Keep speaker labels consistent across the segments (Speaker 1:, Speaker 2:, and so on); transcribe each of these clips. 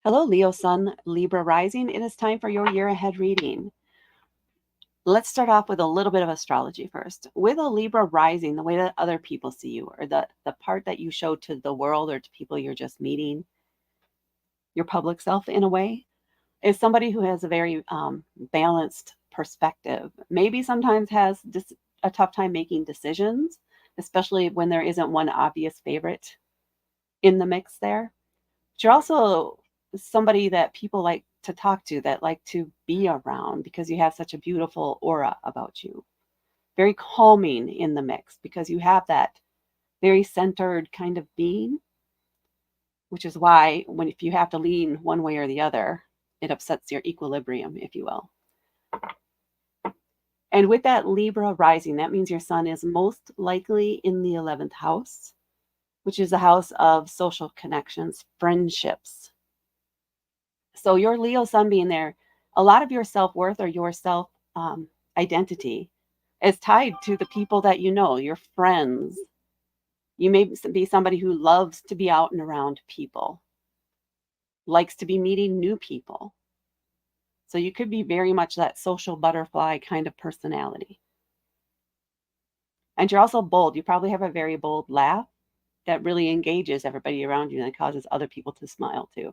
Speaker 1: Hello, Leo Sun, Libra Rising. It is time for your year ahead reading. Let's start off with a little bit of astrology first. With a Libra rising, the way that other people see you, or the part that you show to the world or to people you're just meeting, your public self in a way, is somebody who has a very balanced perspective. Maybe sometimes has a tough time making decisions, especially when there isn't one obvious favorite in the mix there. But you're also somebody that people like to talk to, that like to be around because you have such a beautiful aura about you. Very calming in the mix because you have that very centered kind of being, which is why if you have to lean one way or the other, it upsets your equilibrium, if you will. And with that Libra rising, that means your sun is most likely in the 11th house, which is a house of social connections, friendships. So your Leo sun being there, a lot of your self-worth or your self identity is tied to the people that you know, your friends. You may be somebody who loves to be out and around people, likes to be meeting new people. So you could be very much that social butterfly kind of personality. And you're also bold. You probably have a very bold laugh that really engages everybody around you and causes other people to smile too.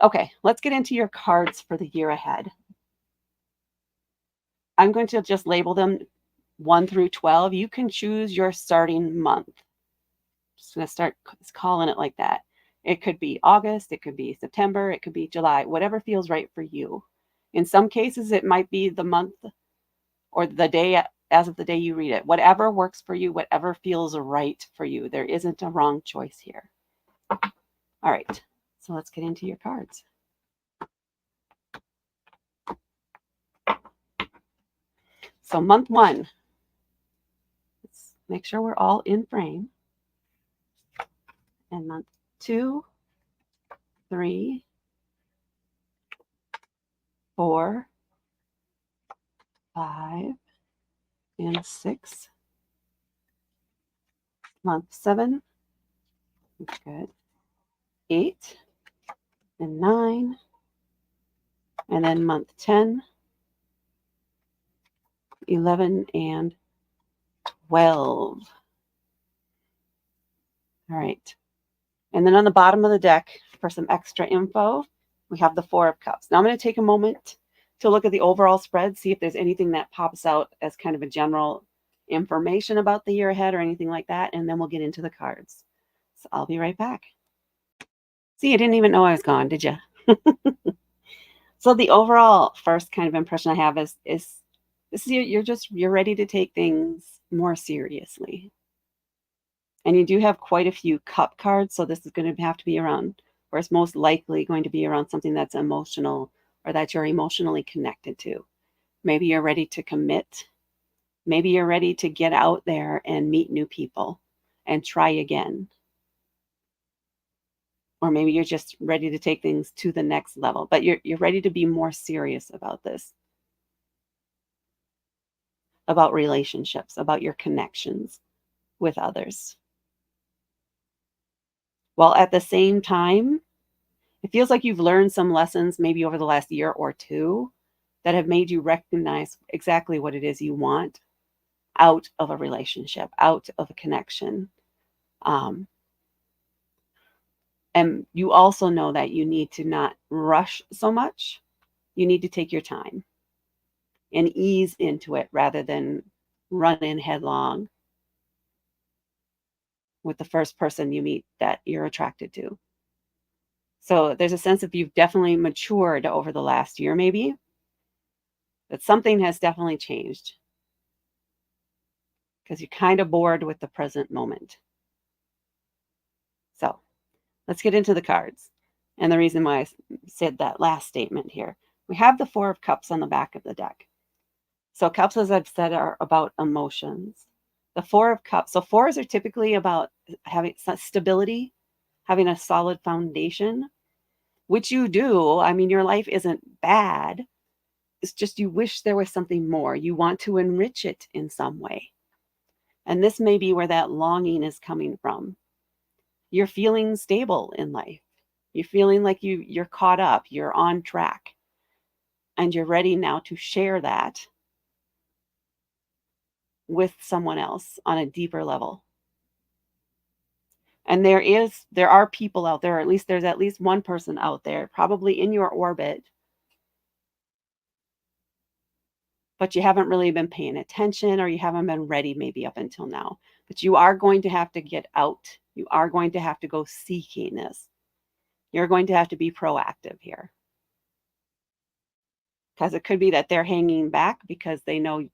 Speaker 1: Okay, let's get into your cards for the year ahead. I'm going to just label them 1 through 12. You can choose your starting month. Just going to start calling it like that. It could be August, it could be September, it could be July, whatever feels right for you. In some cases, it might be the month or the day as of the day you read it. Whatever works for you, whatever feels right for you. There isn't a wrong choice here. All right, so let's get into your cards. So month 1, let's make sure we're all in frame. And month 2, 3, 4, 5, and 6. Month 7, that's good. 8 and 9. And then month 10, 11, and 12. All right. And then on the bottom of the deck, for some extra info, we have the 4 of Cups. Now I'm going to take a moment to look at the overall spread, see if there's anything that pops out as kind of a general information about the year ahead or anything like that, and then we'll get into the cards. So I'll be right back. See, you didn't even know I was gone, did you? So the overall first kind of impression I have is you're ready to take things more seriously. And you do have quite a few cup cards, so this is going to have to be around, or it's most likely going to be around something that's emotional or that you're emotionally connected to. Maybe you're ready to commit. Maybe you're ready to get out there and meet new people and try again. Or maybe you're just ready to take things to the next level, but you're ready to be more serious about this, about relationships, about your connections with others. While at the same time, it feels like you've learned some lessons maybe over the last year or two that have made you recognize exactly what it is you want out of a relationship, out of a connection. And you also know that you need to not rush so much. You need to take your time and ease into it rather than run in headlong with the first person you meet that you're attracted to. So there's a sense of you've definitely matured over the last year, maybe, that something has definitely changed because you're kind of bored with the present moment. So let's get into the cards. And the reason why I said that last statement here, we have the 4 of Cups on the back of the deck. So cups, as I've said, are about emotions. The 4 of Cups. So 4s are typically about having stability, having a solid foundation, which you do. I mean, your life isn't bad. It's just you wish there was something more. You want to enrich it in some way. And this may be where that longing is coming from. You're feeling stable in life. You're feeling like you're caught up, you're on track, and you're ready now to share that with someone else on a deeper level. And there are people out there, or at least there's at least one person out there, probably in your orbit, but you haven't really been paying attention or you haven't been ready maybe up until now. But you are going to have to get out. You are going to have to go seeking this. You're going to have to be proactive here. Because it could be that they're hanging back because they know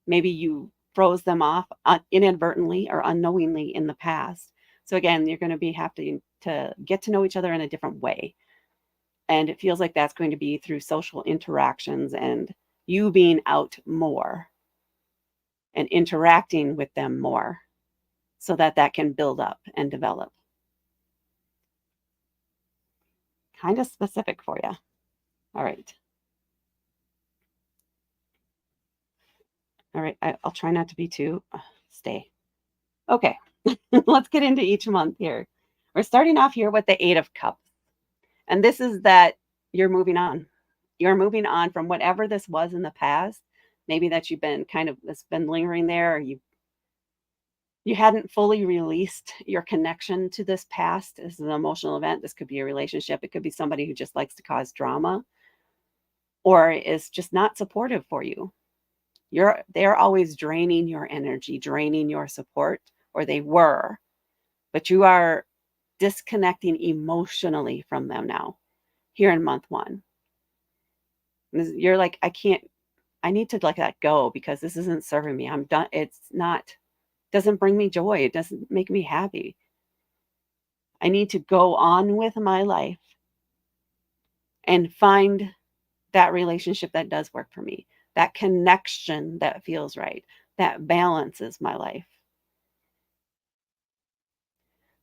Speaker 1: maybe you froze them off inadvertently or unknowingly in the past. So again, you're going to be having to get to know each other in a different way. And it feels like that's going to be through social interactions and you being out more and interacting with them more so that that can build up and develop. Kind of specific for you. All right. All right. I'll try not to be too stay. Okay. Let's get into each month here. We're starting off here with the 8 of Cups. And this is that you're moving on. You're moving on from whatever this was in the past. Maybe that you've been it's been lingering there, or you hadn't fully released your connection to this past. This is an emotional event. This could be a relationship. It could be somebody who just likes to cause drama or is just not supportive for you. They're always draining your energy, draining your support, or they were, but you are disconnecting emotionally from them now here in month 1. You're like, I need to let that go because this isn't serving me. I'm done. Doesn't bring me joy. It doesn't make me happy. I need to go on with my life and find that relationship that does work for me, that connection that feels right, that balances my life.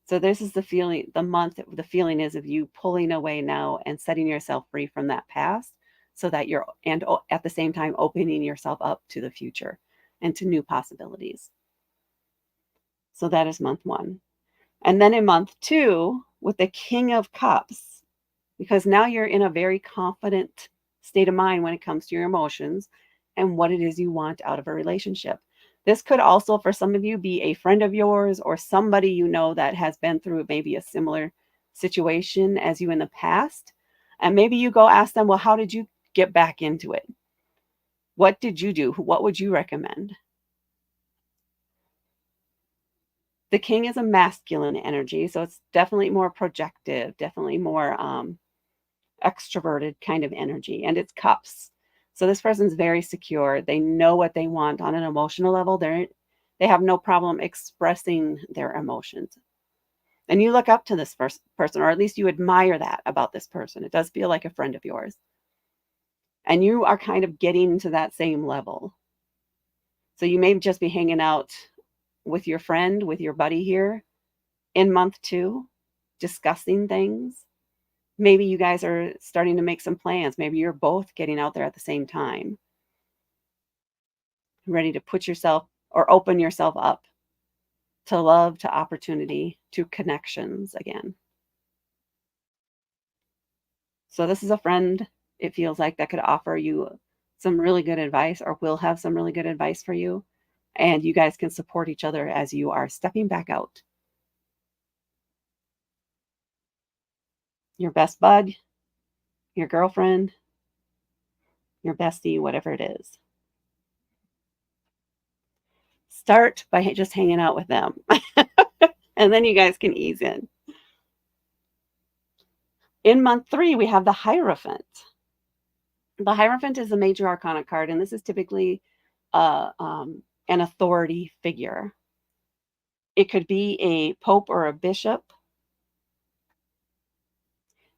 Speaker 1: So this is the feeling, the feeling is of you pulling away now and setting yourself free from that past so that at the same time opening yourself up to the future and to new possibilities. So that is month 1. And then in month 2, with the King of Cups, because now you're in a very confident state of mind when it comes to your emotions and what it is you want out of a relationship. This could also, for some of you, be a friend of yours or somebody you know that has been through maybe a similar situation as you in the past. And maybe you go ask them, well, how did you get back into it? What did you do? What would you recommend? The King is a masculine energy, so it's definitely more projective, definitely more extroverted kind of energy, and it's cups. So this person's very secure. They know what they want on an emotional level. They have no problem expressing their emotions. And you look up to this person, or at least you admire that about this person. It does feel like a friend of yours. And you are kind of getting to that same level. So you may just be hanging out with your friend, with your buddy here in month 2, discussing things. Maybe you guys are starting to make some plans. Maybe you're both getting out there at the same time, ready to put yourself or open yourself up to love, to opportunity, to connections again. So this is a friend, it feels like, that could offer you some really good advice or will have some really good advice for you. And you guys can support each other as you are stepping back out. Your best bud, your girlfriend, your bestie, whatever it is. Start by just hanging out with them. And then you guys can ease in. In month 3, we have the Hierophant. The Hierophant is a major arcana card, and this is typically an authority figure. It could be a pope or a bishop.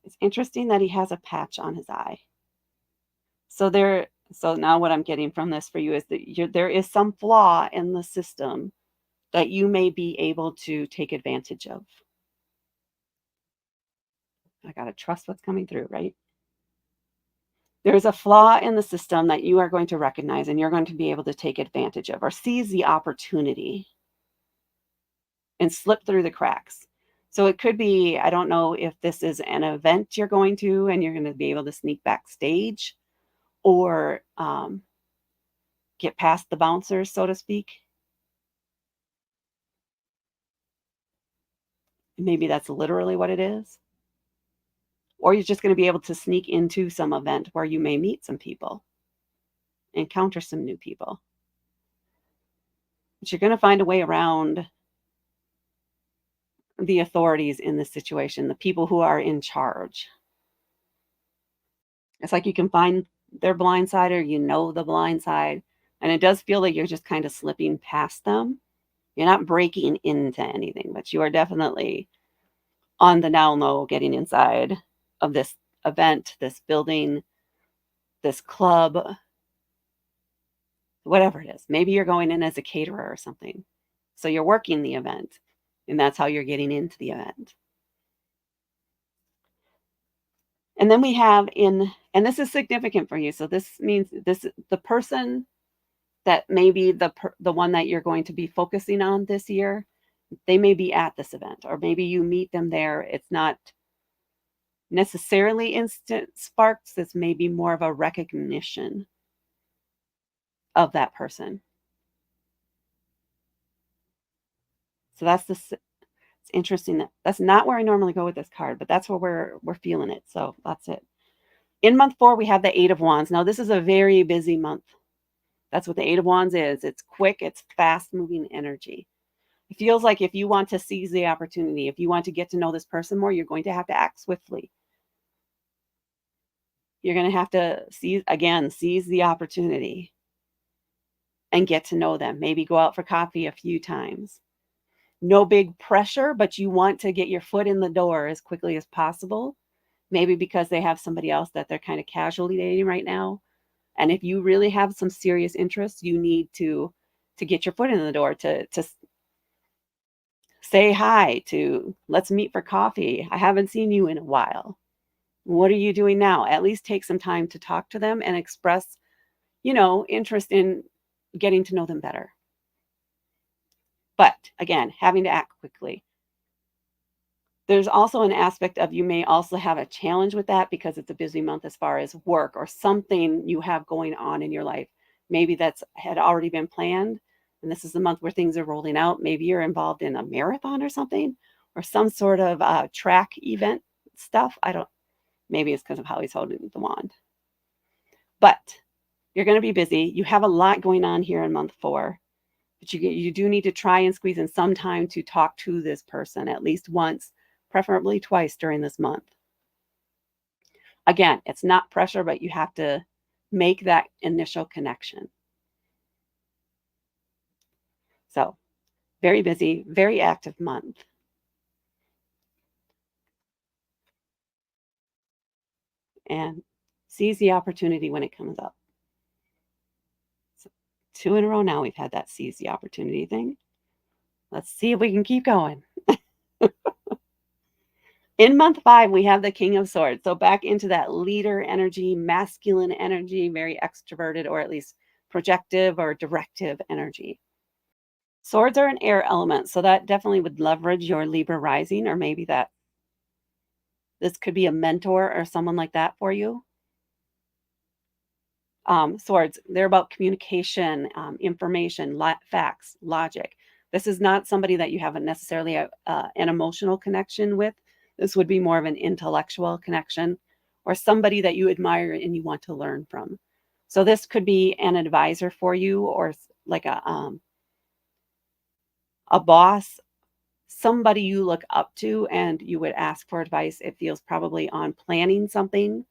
Speaker 1: It's interesting that he has a patch on his eye. So now what I'm getting from this for you is that there is some flaw in the system that you may be able to take advantage of. I got to trust what's coming through, right? There's a flaw in the system that you are going to recognize and you're going to be able to take advantage of or seize the opportunity and slip through the cracks. So it could be, I don't know if this is an event you're going to and you're going to be able to sneak backstage or get past the bouncers, so to speak. Maybe that's literally what it is. Or you're just going to be able to sneak into some event where you may meet some people, encounter some new people. But you're going to find a way around the authorities in this situation, the people who are in charge. It's like you can find their blind side or the blind side. And it does feel like you're just kind of slipping past them. You're not breaking into anything, but you are definitely on the down low getting inside of this event, this building, this club, whatever it is. Maybe you're going in as a caterer or something. So you're working the event, and that's how you're getting into the event. And then we have and this is significant for you. So this means the person that may be the one that you're going to be focusing on this year, they may be at this event, or maybe you meet them there. It's not necessarily instant sparks. It's maybe more of a recognition of that person. So it's interesting that that's not where I normally go with this card, but that's where we're feeling it. So that's it. In month 4, we have the 8 of Wands. Now, this is a very busy month. That's what the 8 of Wands is. It's quick, it's fast-moving energy. It feels like if you want to seize the opportunity, if you want to get to know this person more, you're going to have to act swiftly. You're going to have to seize the opportunity and get to know them. Maybe go out for coffee a few times. No big pressure, but you want to get your foot in the door as quickly as possible. Maybe because they have somebody else that they're kind of casually dating right now. And if you really have some serious interest, you need to get your foot in the door, to say hi, to let's meet for coffee. I haven't seen you in a while. What are you doing now? At least take some time to talk to them and express, interest in getting to know them better. But again, having to act quickly. There's also an aspect of you may also have a challenge with that because it's a busy month as far as work or something you have going on in your life. Maybe that's had already been planned, and this is the month where things are rolling out. Maybe you're involved in a marathon or something, or some sort of track event stuff. I don't, maybe it's because of how he's holding the wand. But you're going to be busy. You have a lot going on here in month 4. But you do need to try and squeeze in some time to talk to this person at least once, preferably twice during this month. Again, it's not pressure, but you have to make that initial connection. So, very busy, very active month. And seize the opportunity when it comes up. So 2 in a row now we've had that seize the opportunity thing. Let's see if we can keep going. In month 5, we have the King of Swords. So back into that leader energy, masculine energy, very extroverted, or at least projective or directive energy. Swords are an air element, so that definitely would leverage your Libra rising, or maybe that this could be a mentor or someone like that for you. Swords, they're about communication, information, facts, logic. This is not somebody that you have necessarily an emotional connection with. This would be more of an intellectual connection, or somebody that you admire and you want to learn from. So this could be an advisor for you, or like a boss, somebody you look up to and you would ask for advice. It feels probably on planning something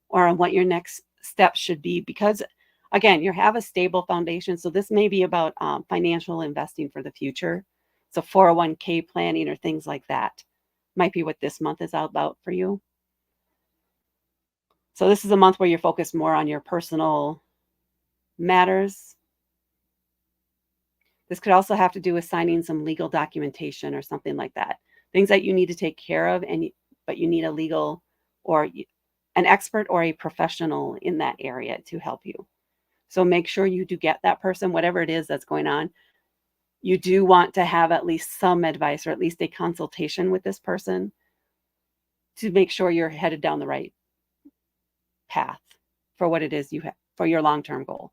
Speaker 1: or on what your next steps should be, because again, you have a stable foundation. So this may be about financial investing for the future. So 401k planning or things like that might be what this month is all about for you. So this is a month where you're focused more on your personal matters. This could also have to do with signing some legal documentation or something like that. Things that you need to take care of, but you need a legal or an expert or a professional in that area to help you. So make sure you do get that person, whatever it is that's going on. You do want to have at least some advice or at least a consultation with this person to make sure you're headed down the right path for what it is you have for your long-term goal.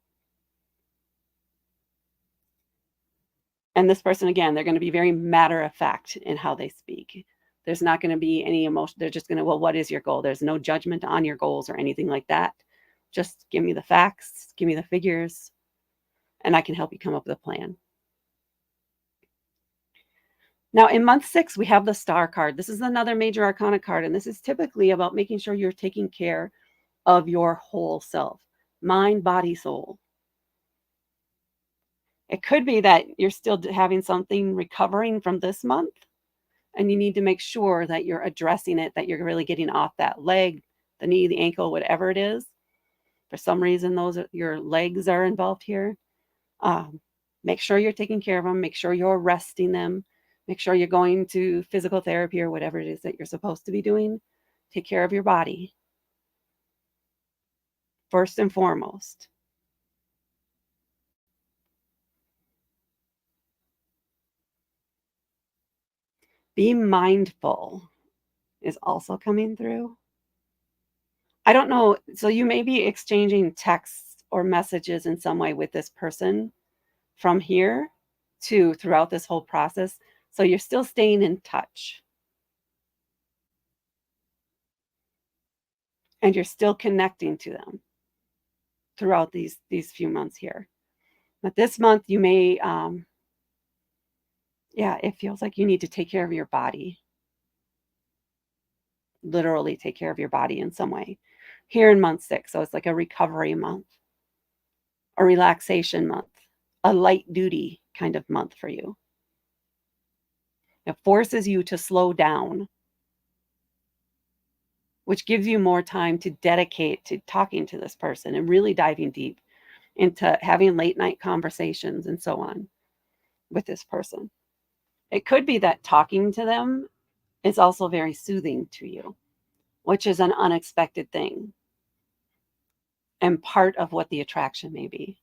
Speaker 1: And this person, again, they're going to be very matter of fact in how they speak. There's not going to be any emotion. They're just going to, well, what is your goal? There's no judgment on your goals or anything like that. Just give me the facts, give me the figures, and I can help you come up with a plan. Now, in month 6, we have the Star card. This is another major arcana card, and this is typically about making sure you're taking care of your whole self, mind, body, soul. It could be that you're still having something recovering from this month, and you need to make sure that you're addressing it, that you're really getting off that leg, the knee, the ankle, whatever it is. For some reason, your legs are involved here. Make sure you're taking care of them. Make sure you're resting them. Make sure you're going to physical therapy or whatever it is that you're supposed to be doing. Take care of your body first and foremost. Be mindful is also coming through. I don't know. So you may be exchanging texts or messages in some way with this person from here to throughout this whole process. So you're still staying in touch. And you're still connecting to them throughout these few months here. But this month you may, it feels like you need to take care of your body. Literally take care of your body in some way. Here in month 6, so it's like a recovery month, a relaxation month, a light duty kind of month for you. It forces you to slow down, which gives you more time to dedicate to talking to this person and really diving deep into having late night conversations and so on with this person. It could be that talking to them is also very soothing to you, which is an unexpected thing. And part of what the attraction may be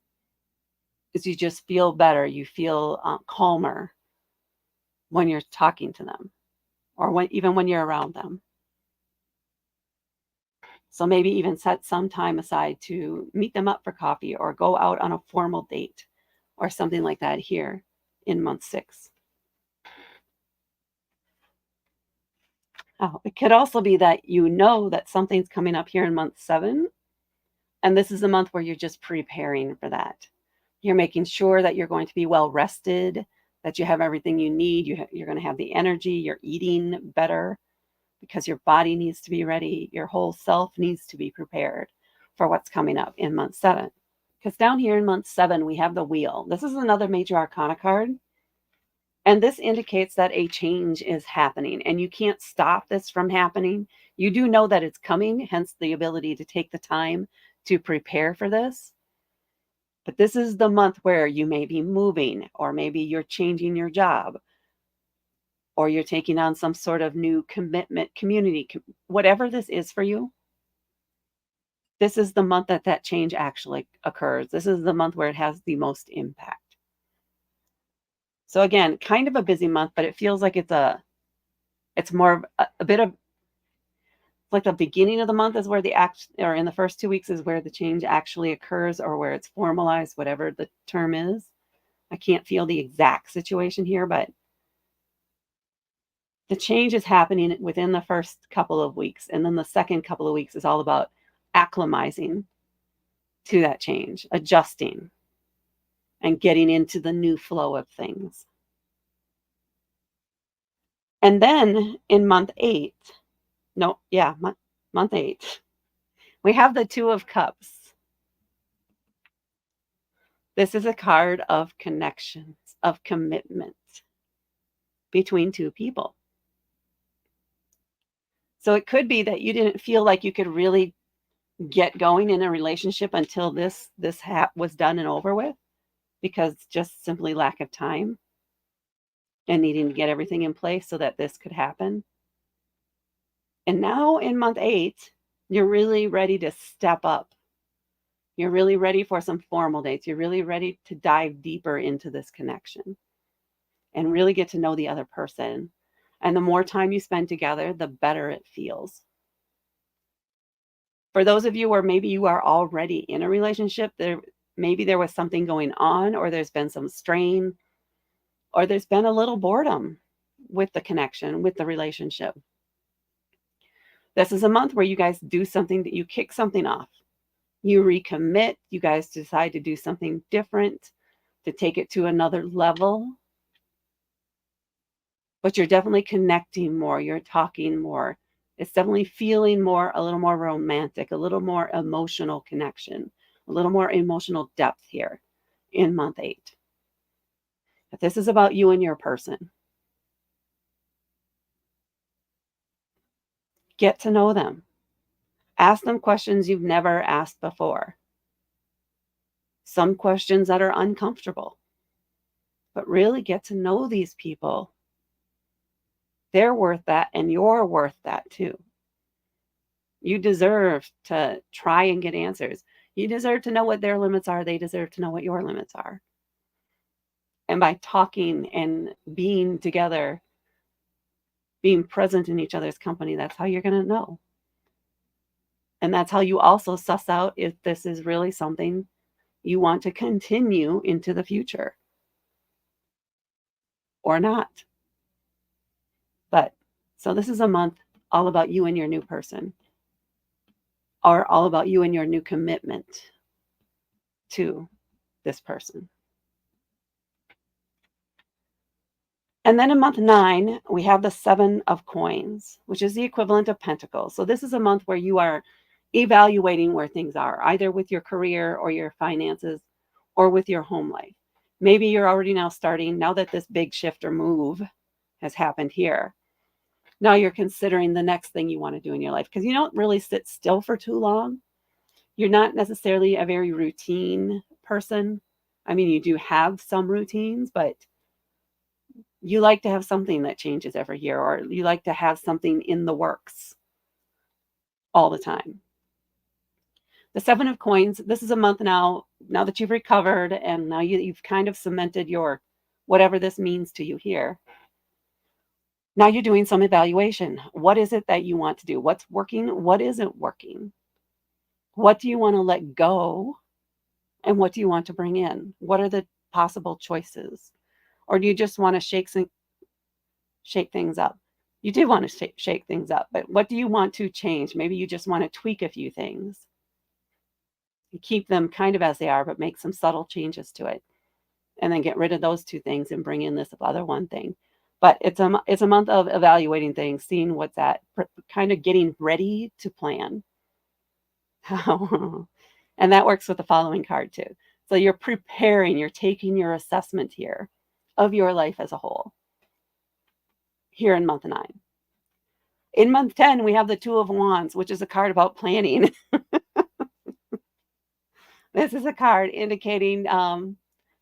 Speaker 1: is you just feel better. You feel calmer when you're talking to them or even when you're around them. So maybe even set some time aside to meet them up for coffee or go out on a formal date or something like that here in month 6. Oh, it could also be that you know that something's coming up here in month 7, and this is a month where you're just preparing for that. You're making sure that you're going to be well rested, that you have everything you need. You're going to have the energy. You're eating better because your body needs to be ready. Your whole self needs to be prepared for what's coming up in month 7. Because down here in month 7, we have the wheel. This is another major arcana card. And this indicates that a change is happening and you can't stop this from happening. You do know that it's coming, hence the ability to take the time to prepare for this. But this is the month where you may be moving, or maybe you're changing your job, or you're taking on some sort of new commitment, community, whatever this is for you. This is the month that that change actually occurs. This is the month where it has the most impact. So again, kind of a busy month, but it feels like it's more of a bit of like the beginning of the month is where or in the first 2 weeks is where the change actually occurs or where it's formalized, whatever the term is. I can't feel the exact situation here, but the change is happening within the first couple of weeks. And then the second couple of weeks is all about acclimatizing to that change, adjusting, and getting into the new flow of things. And then in month 8, month 8, we have the 2 of Cups. This is a card of connections, of commitment between 2 people. So it could be that you didn't feel like you could really get going in a relationship until this was done and over with, because just simply lack of time and needing to get everything in place so that this could happen. And now in month 8, you're really ready to step up. You're really ready for some formal dates. You're really ready to dive deeper into this connection. and really get to know the other person. And the more time you spend together, the better it feels. For those of you where maybe you are already in a relationship, maybe there was something going on, or there's been some strain, or there's been a little boredom with the connection, with the relationship. This is a month where you guys do something, that you kick something off. You recommit, you guys decide to do something different, to take it to another level. But you're definitely connecting more, you're talking more. It's definitely feeling more, a little more romantic, a little more emotional connection, a little more emotional depth here in month 8. But this is about you and your person. Get to know them. Ask them questions you've never asked before. Some questions that are uncomfortable. But really get to know these people. They're worth that, and you're worth that too. You deserve to try and get answers. You deserve to know what their limits are. They deserve to know what your limits are. And by talking and being together, being present in each other's company, that's how you're going to know. And that's how you also suss out if this is really something you want to continue into the future or not. But so this is a month all about you and your new person, or all about you and your new commitment to this person. And then in month 9, we have the 7 of coins, which is the equivalent of pentacles. So this is a month where you are evaluating where things are, either with your career or your finances or with your home life. Maybe you're already now starting, now that this big shift or move has happened here. Now you're considering the next thing you want to do in your life, because you don't really sit still for too long. You're not necessarily a very routine person. I mean, you do have some routines, but you like to have something that changes every year, or you like to have something in the works all the time. The 7 of coins, this is a month now that you've recovered, and now you've kind of cemented your whatever this means to you here. Now you're doing some evaluation. What is it that you want to do? What's working? What isn't working? What do you want to let go? And what do you want to bring in? What are the possible choices? Or do you just want to shake things up? You do want to shake things up, but what do you want to change? Maybe you just want to tweak a few things. You keep them kind of as they are, but make some subtle changes to it. And then get rid of those 2 things and bring in this other one thing. But it's a month of evaluating things, seeing what's at, kind of getting ready to plan. And that works with the following card too. So you're preparing, you're taking your assessment here of your life as a whole here in month 9. In month 10, we have the 2 of Wands, which is a card about planning. This is a card indicating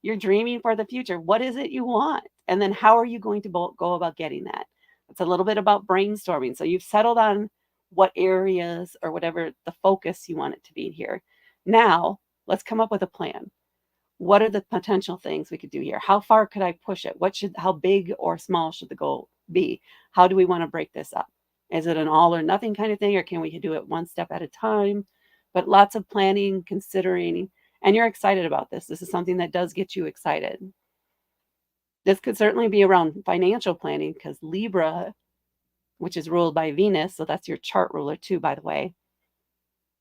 Speaker 1: you're dreaming for the future. What is it you want? And then how are you going to go about getting that? It's a little bit about brainstorming. So you've settled on what areas or whatever the focus you want it to be here. Now, let's come up with a plan. What are the potential things we could do here? How far could I push it? How big or small should the goal be? How do we want to break this up? Is it an all or nothing kind of thing, or can we do it one step at a time? But lots of planning, considering, and you're excited about this. This is something that does get you excited. This could certainly be around financial planning, because Libra, which is ruled by Venus, so that's your chart ruler too, by the way,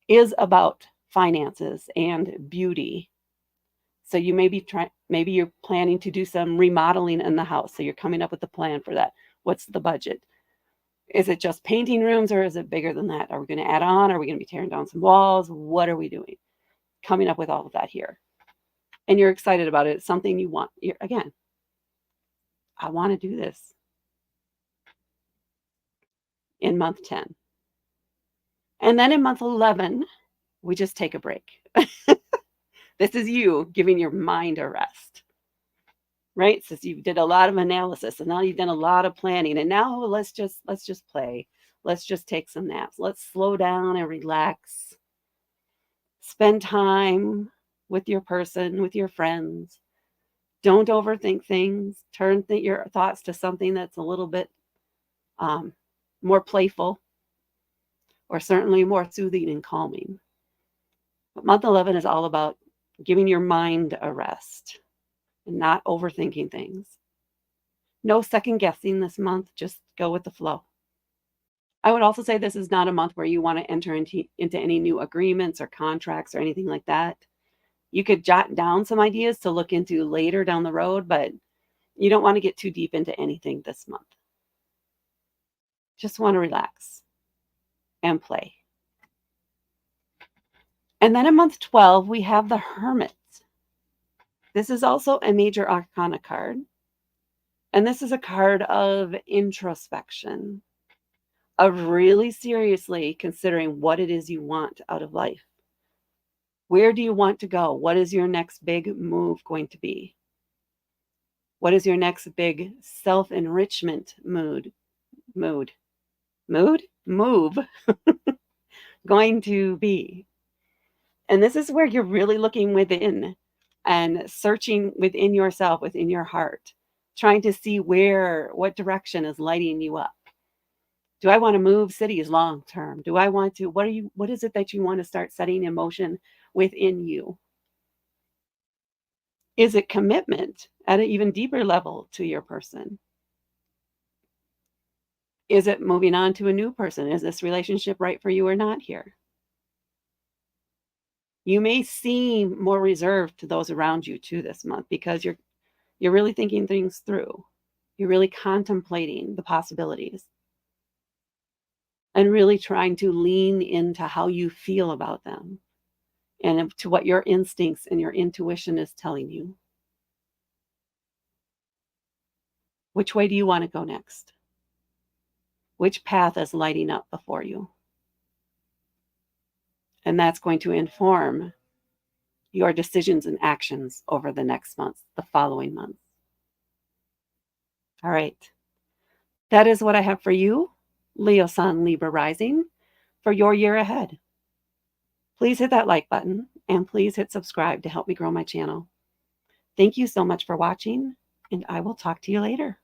Speaker 1: is about finances and beauty. So you may be maybe you're planning to do some remodeling in the house. So you're coming up with a plan for that. What's the budget? Is it just painting rooms, or is it bigger than that? Are we going to add on? Are we going to be tearing down some walls? What are we doing? Coming up with all of that here. And you're excited about it. It's something you want. Again, I want to do this in month 10. And then in month 11, we just take a break. This is you giving your mind a rest, right? So you did a lot of analysis, and now you've done a lot of planning, and now let's just play. Let's just take some naps. Let's slow down and relax. Spend time with your person, with your friends. Don't overthink things. Turn your thoughts to something that's a little bit more playful, or certainly more soothing and calming. But month 11 is all about giving your mind a rest and not overthinking things. No second guessing this month. Just go with the flow. I would also say this is not a month where you want to enter into any new agreements or contracts or anything like that. You could jot down some ideas to look into later down the road, but you don't want to get too deep into anything this month. Just want to relax and play. And then in month 12, we have the Hermit. This is also a major arcana card. And this is a card of introspection, of really seriously considering what it is you want out of life. Where do you want to go? What is your next big move going to be? What is your next big self-enrichment move going to be? And this is where you're really looking within and searching within yourself, within your heart, trying to see what direction is lighting you up. Do I want to move cities long term? Do I want to, what is it that you want to start setting in motion within you? Is it commitment at an even deeper level to your person? Is it moving on to a new person? Is this relationship right for you or not here? You may seem more reserved to those around you too this month because you're really thinking things through. You're really contemplating the possibilities and really trying to lean into how you feel about them and to what your instincts and your intuition is telling you. Which way do you want to go next? Which path is lighting up before you? And that's going to inform your decisions and actions over the next month, the following month. All right. That is what I have for you, Leo Sun, Libra Rising, for your year ahead. Please hit that like button and please hit subscribe to help me grow my channel. Thank you so much for watching, and I will talk to you later.